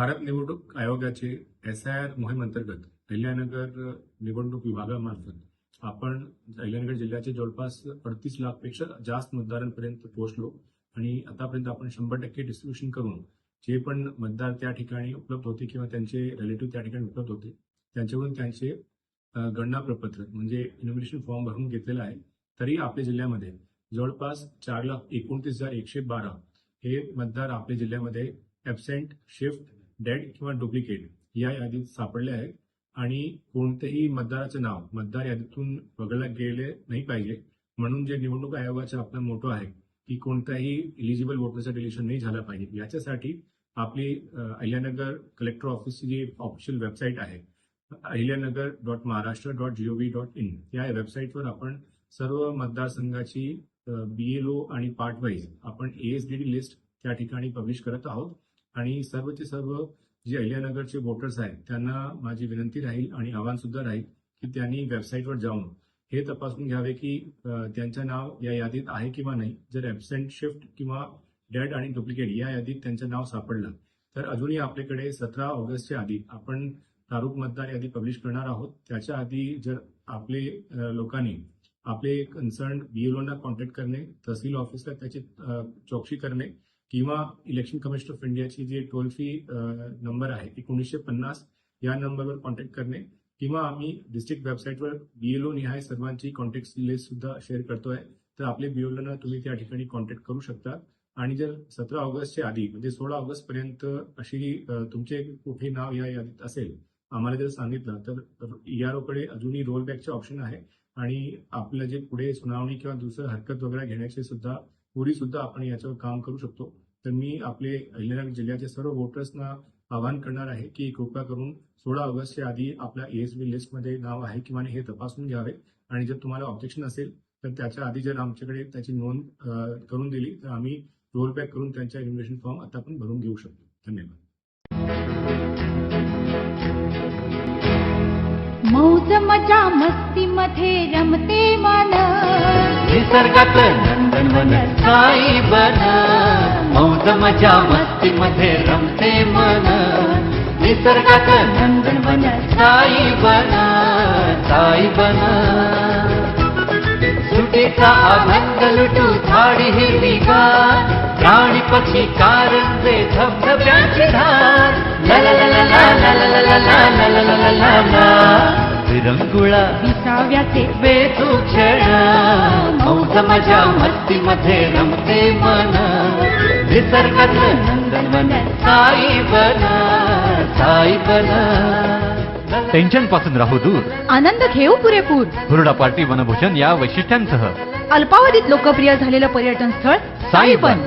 भारत निवडणूक आयोगाचे SIR मोहीम अंतर्गत अहिल्यानगर निवडणूक विभागामार्फत आपण अहिल्यानगर जिल्ह्याचे जवळपास 38 लाखपेक्षा जास्त मतदारांपर्यंत पोहोचलो आणि आतापर्यंत आपण 100% डिस्ट्रीब्युशन करून जे पण मतदार त्या ठिकाणी उपलब्ध होते किंवा त्यांचे रिलेटिव्ह त्या ठिकाणी उपलब्ध होते त्यांच्याकडून त्यांचे गणना प्रपत्र म्हणजे इन्व्हिटेशन फॉर्म भरून घेतलेला आहे. तरी आपल्या जिल्ह्यामध्ये जवळपास 4,29,112 हे मतदार आपल्या जिल्ह्यामध्ये ॲबसेंट, शिफ्ट, डेड किंवा डुप्लिकेट या यादीत सापडले आहेत आणि कोणतेही मतदाराचं नाव मतदार यादीतून वगळलं गेले नाही पाहिजे म्हणून जे निवडणूक आयोगाचा आपला मोटो आहे की कोणताही इलिजिबल वोटरचं डिलिशन नाही झालं पाहिजे. याच्यासाठी आपली अहिल्यानगर कलेक्टर ऑफिसची जी ऑफिशियल वेबसाईट आहे ahilyanagr.maharashtra.gov.in या वेबसाईटवर आपण सर्व मतदारसंघाची BLO आणि पार्ट वाईज आपण ASDD लिस्ट त्या ठिकाणी पब्लिश करत आहोत आणि सर्वचे सर्व जे अहिल्यानगरचे वोटर्स आहेत त्यांना माझी विनंती राहील आणि आवाहन सुद्धा राहील की त्यांनी वेबसाईटवर जाऊन हे तपासून घ्यावे की त्यांचं नाव या यादीत आहे किंवा नाही. जर ॲबसेंट, शिफ्ट किंवा डेड आणि डुप्लिकेट या यादीत त्यांचं नाव सापडलं तर अजूनही आपल्याकडे 17 ऑगस्टच्या आधी आपण प्रारूप मतदार यादी पब्लिश करणार आहोत. त्याच्या आधी जर आपले लोकांनी आपले कन्सर्न BLOना कॉन्टॅक्ट करणे, तहसील ऑफिसला त्याची चौकशी करणे किंवा इलेक्शन कमिशन ऑफ इंडियाची जी टोल फ्री नंबर आहे 1950 या नंबरवर कॉन्टॅक्ट करणे किंवा आम्ही डिस्ट्रिक्ट वेबसाईटवर BLO निहाय सर्वांची कॉन्टॅक्ट लिस्ट सुद्धा शेअर करतोय. तर आपले BLOना तुम्ही त्या ठिकाणी कॉन्टॅक्ट करू शकता आणि जर 17 ऑगस्टच्या आधी म्हणजे 16 ऑगस्ट पर्यंत अशी तुमचे कुठे नाव या यादीत असेल आम्हाला जर सांगितलं तर EROकडे अजूनही रोलबॅकचे ऑप्शन आहे आणि आपलं जे पुढे सुनावणी किंवा दुसरं हरकत वगैरे घेण्याचे सुद्धा आपण याच्यावर काम करू शकतो. तर मी आपले अहिल्यानगर जिल्ह्याचे सर्व वोटर्सना आवाहन करणार आहे की कृपया करून 16 ऑगस्टच्या आधी आपल्या ASB लिस्टमध्ये नाव आहे किंवा नाही हे तपासून घ्यावे आणि जर तुम्हाला ऑब्जेक्शन असेल तर त्याच्या आधी जर आमच्याकडे त्याची नोंद करून दिली तर आम्ही रोलबॅक करून त्यांच्या इन्व्हिटेशन फॉर्म आता आपण भरून घेऊ शकतो. धन्यवाद. मौज मजा मस्ती मध्ये रमते मन निसर्गात नंदनवन साई बन. मौज मजा मस्ती मध्ये रमते मन निसर्गात नंदनवन साई बन. सुटीचा आनंद लुटू झाडी हिरवीगार प्राणी पक्षी कारंजे धबधब्याची धार ला ला ला ला ला ला ला ला ला ला ला ला ला विरंगुळा विसाव्याचे बेतू क्षण. मौज मजा मस्ती मध्ये रमते मन निसर्गात नंदनवन साई बन. टेन्शन पासून राहू दूर, आनंद घेऊ पुरेपूर. हुरडा पार्टी वनभूषण या वैशिष्ट्यांसह अल्पावधीत लोकप्रिय झालेलं पर्यटन स्थळ साईबन.